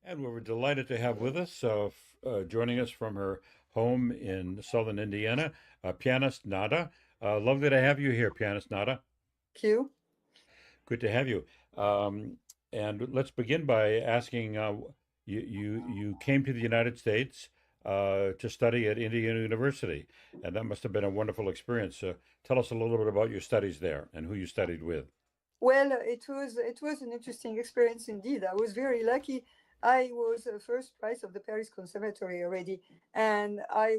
And we're delighted to have with us, joining us from her home in southern Indiana, Pianist Nada. Lovely to have you here, Pianist Nada. Q. Good to have you. Um, and let's begin by asking, you came to the United States to study at Indiana University, and that must have been a wonderful experience. Tell us a little bit about your studies there and who you studied with. Well, it was an interesting experience indeed. I was very lucky. I was first prize of the Paris Conservatory already, and I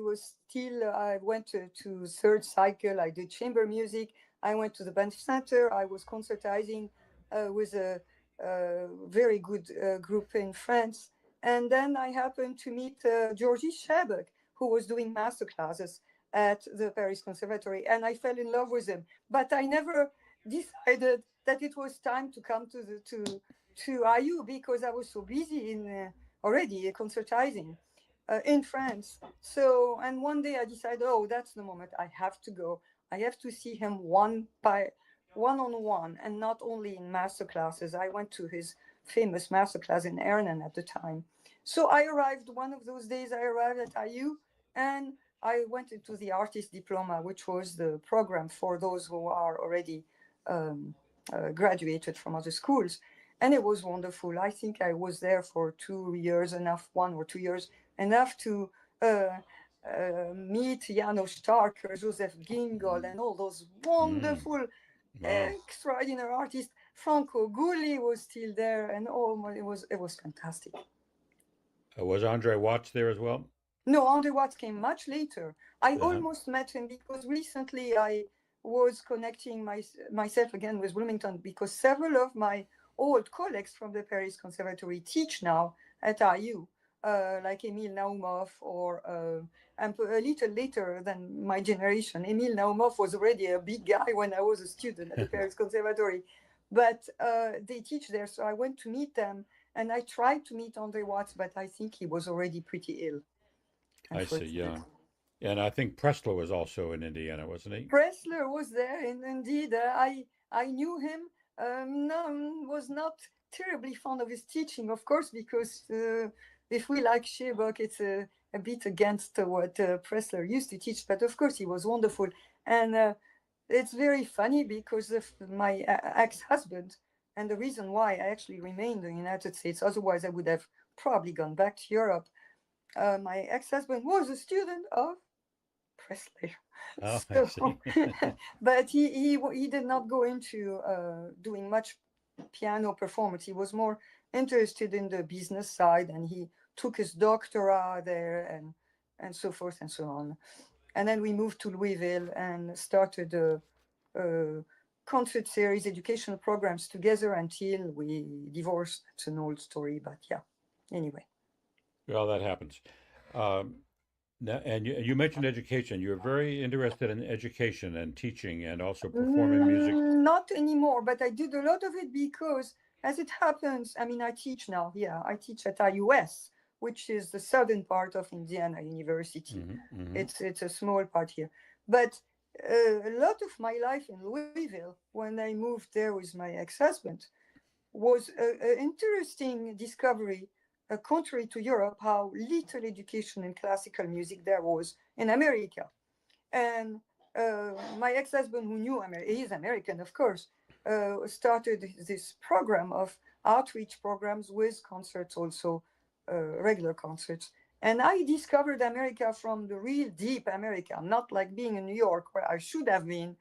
went to third cycle. I did chamber music. I went to the band center. I was concertizing with a very good group in France, and then I happened to meet Georgie Shabak, who was doing master classes at the Paris Conservatory, and I fell in love with him. But I never decided that it was time to come to IU because I was so busy in already concertizing in France. So, and one day I decided, oh, that's the moment. I have to go. I have to see him one on one, and not only in master classes. I went to his famous master class in Ernan at the time. So I arrived one of those days. I arrived at IU, and I went into the artist diploma, which was the program for those who are already um, graduated from other schools. And it was wonderful. I think I was there for 2 years, enough, 1 or 2 years, enough to meet Janos Starker, Joseph Gingold, and all those Mm, wonderful, wow. extraordinary artists. Franco Gulli was still there, and it was fantastic. Was Andre Watts there as well? No, Andre Watts came much later. I Uh-huh. almost met him because recently I was connecting myself again with Bloomington because several of my old colleagues from the Paris Conservatory teach now at IU, like Emil Naumov, or and a little later than my generation. Emil Naumov was already a big guy when I was a student at the Paris Conservatory, but they teach there, so I went to meet them. And I tried to meet Andre Watts, but I think he was already pretty ill, I see, yeah. unfortunately. And I think Pressler was also in Indiana, wasn't he? Pressler was there, and indeed, I knew him. No, was not terribly fond of his teaching, of course, because if we like Shabak, it's a bit against what Pressler used to teach. But of course, he was wonderful, and it's very funny because of my ex-husband, and the reason why I actually remained in the United States. Otherwise, I would have probably gone back to Europe. My ex-husband was a student of Presley. Oh, I So, see. but he did not go into doing much piano performance. He was more interested in the business side, and he took his doctorate there, and so forth and so on. And then we moved to Louisville and started a concert series, educational programs together until we divorced. It's an old story, but yeah. Anyway. Well, that happens. Um, Now, and you mentioned education. You're very interested in education and teaching and also performing music. Not anymore, but I did a lot of it because, as it happens, I mean, I teach now. Yeah, I teach at IUS, which is the southern part of Indiana University. Hmm, hmm. It's a small part here, but a lot of my life in Louisville, when I moved there with my ex-husband, was an interesting discovery, contrary to Europe, how little education in classical music there was in America. And my ex-husband, who knew he's American, of course, started this program of outreach programs with concerts, also regular concerts. And I discovered America from the real deep America, not like being in New York, where I should have been.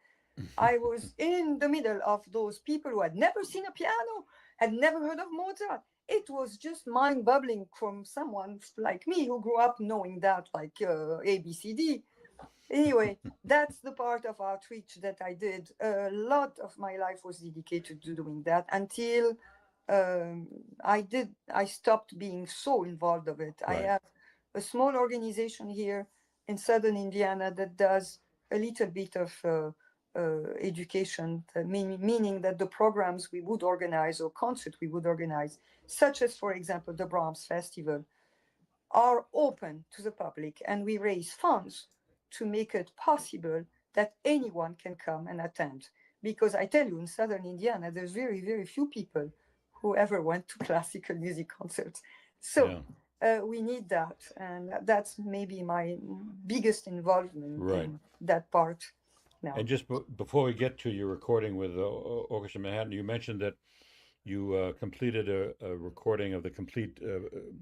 I was in the middle of those people who had never seen a piano, had never heard of Mozart. It was just mind boggling from someone like me who grew up knowing that, like ABCD. Anyway, that's the part of outreach that I did. A lot of my life was dedicated to doing that until I stopped being so involved of it. I Right. have a small organization here in southern Indiana that does a little bit of education, meaning that the programs we would organize or concert we would organize, such as, for example, the Brahms Festival, are open to the public, and we raise funds to make it possible that anyone can come and attend. Because I tell you, in southern Indiana, there's very, very few people who ever went to classical music concerts. So we need that, and that's maybe my biggest involvement Right. in that part now. And just before we get to your recording with Orchestra Manhattan, you mentioned that you completed a recording of the complete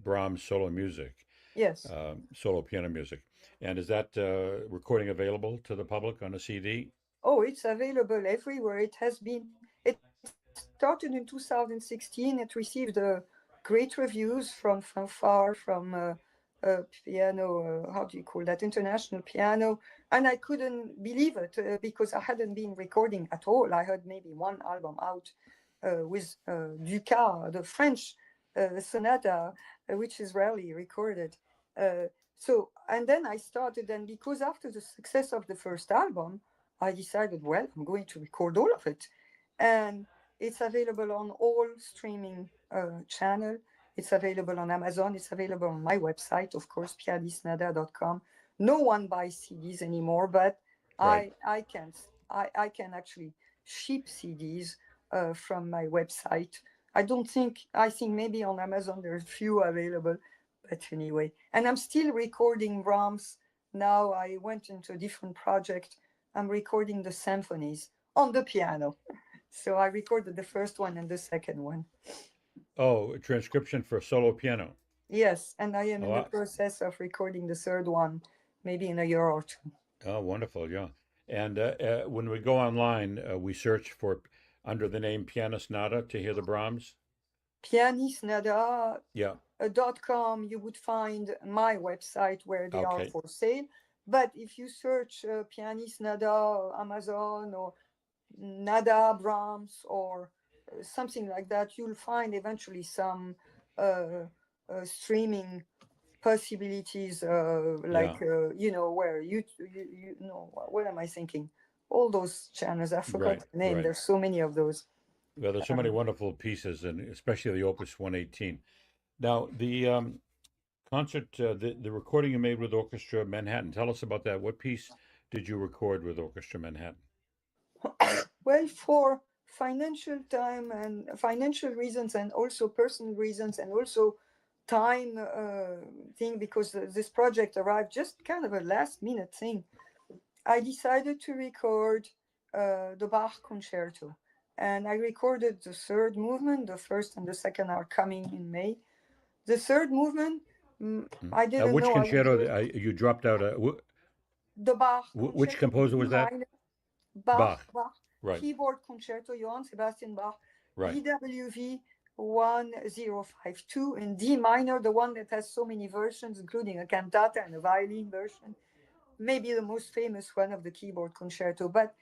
Brahms solo music, Yes. solo piano music. And is that recording available to the public on a CD? Oh, it's available everywhere. It has been. It started in 2016. It received great reviews from fanfare, from piano. How do you call that? International piano. And I couldn't believe it because I hadn't been recording at all. I had maybe one album out with Dukas, the French sonata, which is rarely recorded. And then I started, and because after the success of the first album, I decided, well, I'm going to record all of it. And it's available on all streaming channel. It's available on Amazon. It's available on my website, of course, pianistnada.com. No one buys CDs anymore, but Right. I can actually ship CDs from my website. I think maybe on Amazon there's few available, but anyway. And I'm still recording Brahms. Now I went into a different project. I'm recording the symphonies on the piano. So I recorded the first one and the second one. Oh, a transcription for solo piano. Yes, and I am Oh, in the process of recording the third one, maybe in a year or two. oh, wonderful. Yeah. And when we go online, we search for under the name Pianist Nada to hear the Brahms. Pianist Nada Yeah. .com, you would find my website where they are Okay. for sale. But if you search Pianist Nada, Amazon, or Nada Brahms, or something like that, you'll find eventually some streaming possibilities, Yeah. where you know, what am I thinking? All those channels, I forgot Right. the name. Right. There's so many of those. Well, there's so many wonderful pieces, and especially the Opus 118. Now, the concert, the recording you made with Orchestra Manhattan. Tell us about that. What piece did you record with Orchestra Manhattan? Well, for financial reasons, and also personal reasons, and also time thing, because this project arrived just kind of a last minute thing, I decided to record the Bach concerto. And I recorded the third movement. The first and the second are coming in May. The third movement, I didn't Which know I would be concerto you dropped out? the Bach Which concerto in composer D was that? minor. Bach. Bach, Right. keyboard concerto, Johann Sebastian Bach, Right. BWV 1052 in D minor, the one that has so many versions, including a cantata and a violin version. Maybe the most famous one of the keyboard concerto. But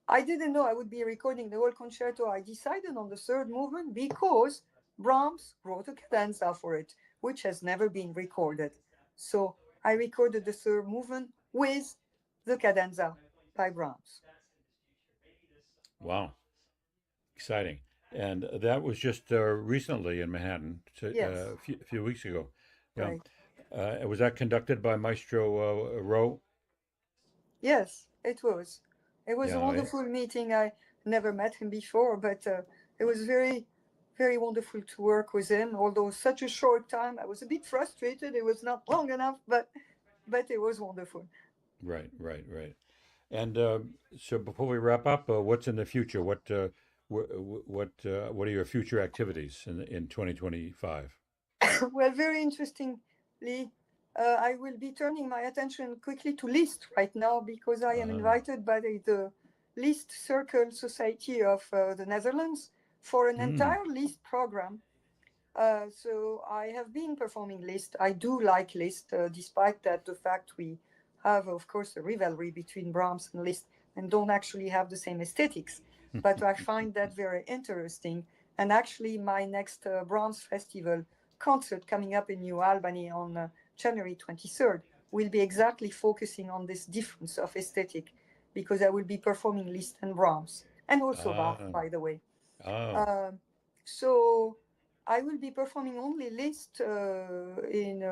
I didn't know I would be recording the whole concerto. I decided on the third movement because Brahms wrote a cadenza for it, which has never been recorded. So I recorded the third movement with the cadenza by Brahms. Wow. Exciting. And that was just recently in Manhattan, Yes, a few weeks ago. Yeah. right. Was that conducted by Maestro Rowe? Yes, it was. It was a Yeah. wonderful meeting. I never met him before, but it was very, very wonderful to work with him. Although such a short time, I was a bit frustrated. It was not long enough, but it was wonderful. Right. Right. Right. And so before we wrap up, what's in the future? What are your future activities in 2025? Well, very interestingly, I will be turning my attention quickly to Liszt right now because I am Uh-huh. invited by the Liszt Circle Society of the Netherlands for an Mm. entire Liszt program. So I have been performing Liszt. I do like Liszt, despite that the fact we have, of course, a rivalry between Brahms and Liszt and don't actually have the same aesthetics. But I find that very interesting. And actually, my next Brahms Festival concert coming up in New Albany on January 23rd will be exactly focusing on this difference of aesthetic, because I will be performing Liszt and Brahms, and also Bach, Ah. by the way. Oh. So I will be performing only Liszt in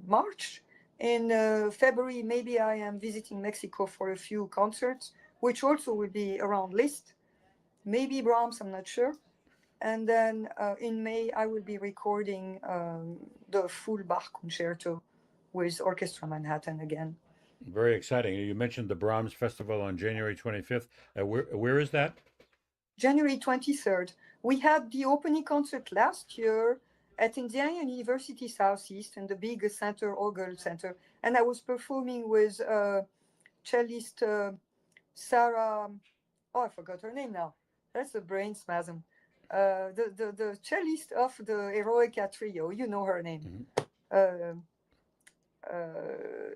March. In February, maybe I am visiting Mexico for a few concerts, which also will be around Liszt. Maybe Brahms, I'm not sure. And then in May, I will be recording the full Bach concerto with Orchestra Manhattan again. Very exciting. You mentioned the Brahms Festival on January 25th. Where is that? January 23rd. We had the opening concert last year at Indiana University Southeast in the big center, Orgel Center. And I was performing with cellist Sarah, oh, I forgot her name now. That's a brain spasm. The cellist of the Eroica Trio, you know her name. Mm-hmm.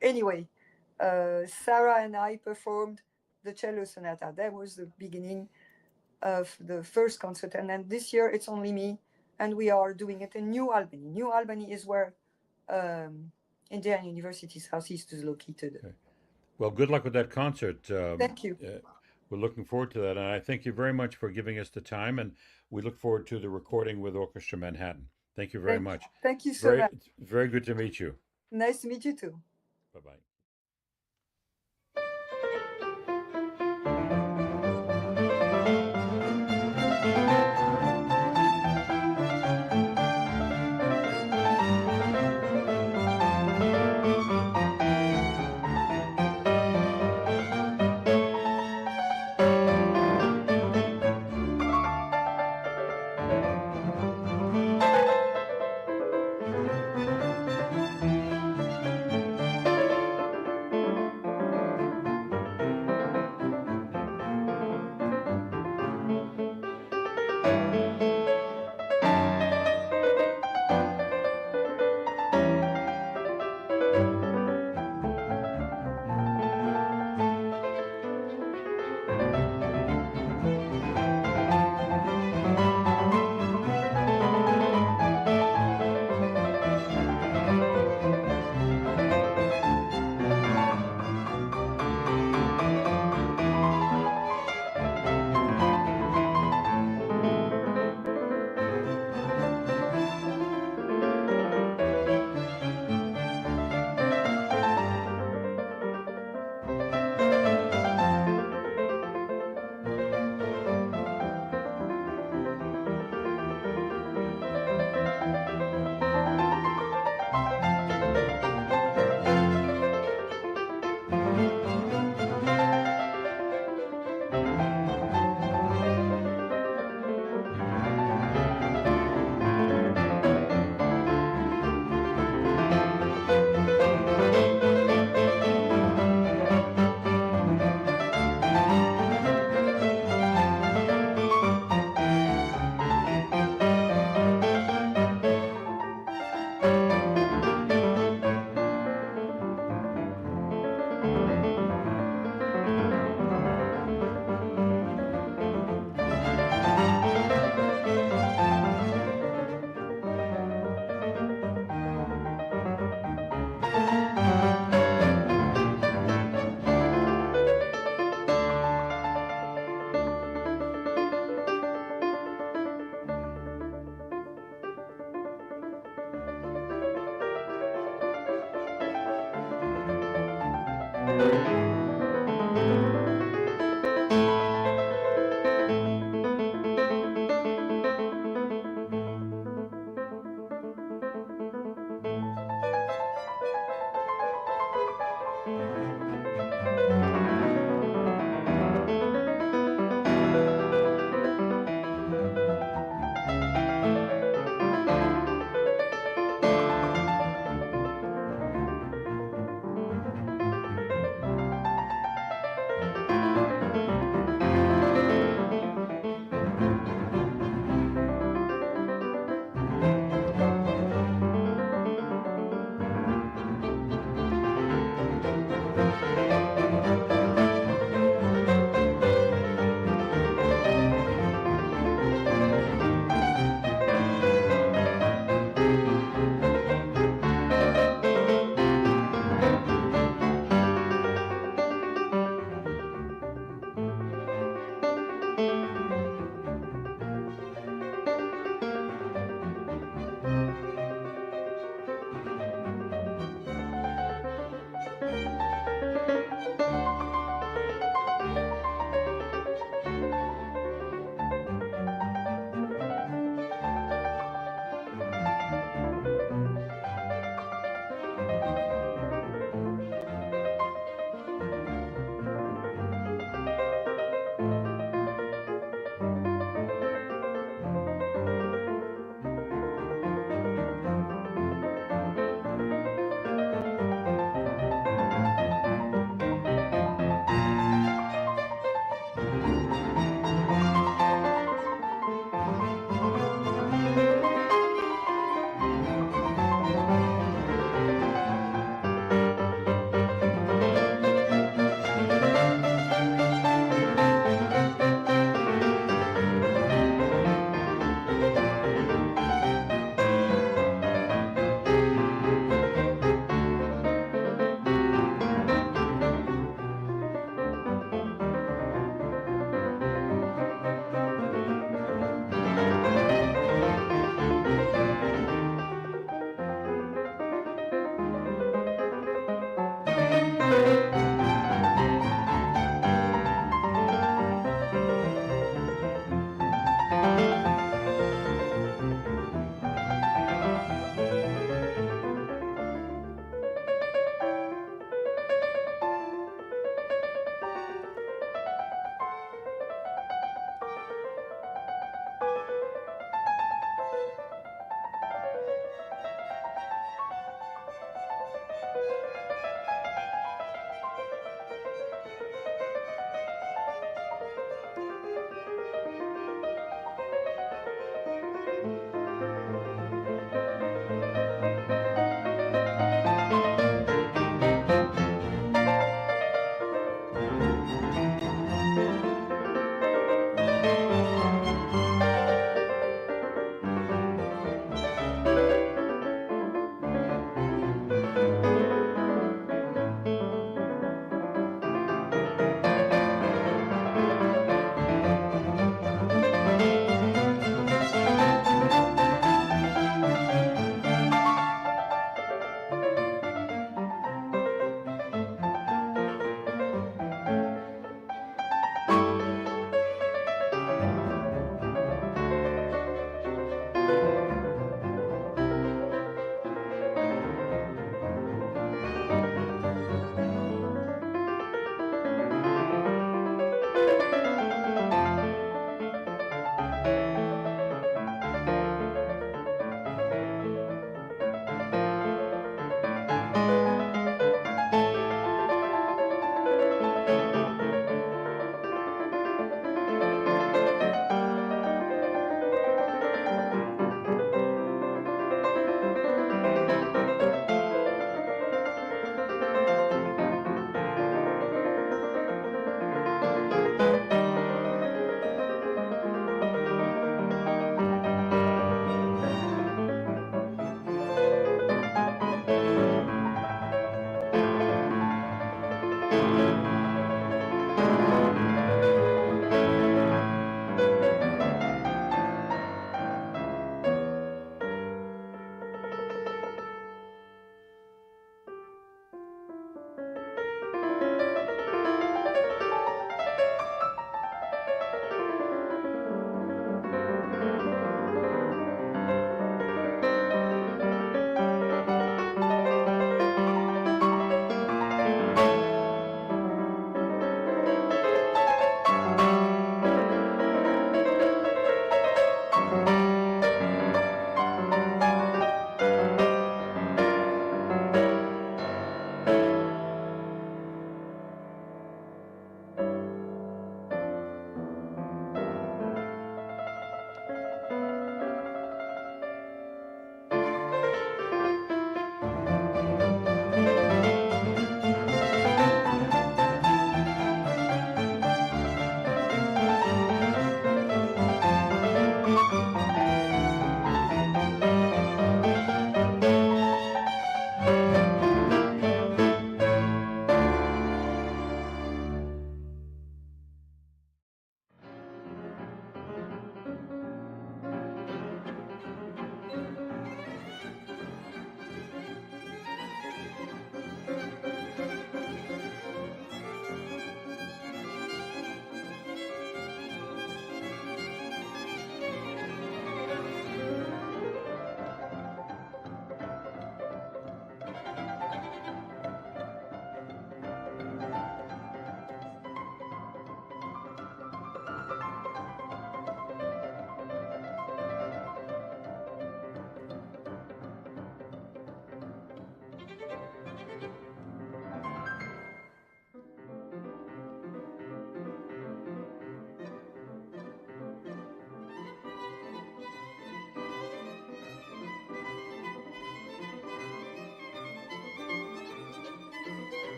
Anyway, Sarah and I performed the cello sonata. That was the beginning of the first concert. And then this year it's only me, and we are doing it in New Albany. New Albany is where Indiana University Southeast is located. Okay. Well, good luck with that concert. Thank you. We're looking forward to that. And I thank you very much for giving us the time. And we look forward to the recording with Orchestra Manhattan. Thank you very much. Thank you so much. Very good to meet you. Nice to meet you too. Bye-bye.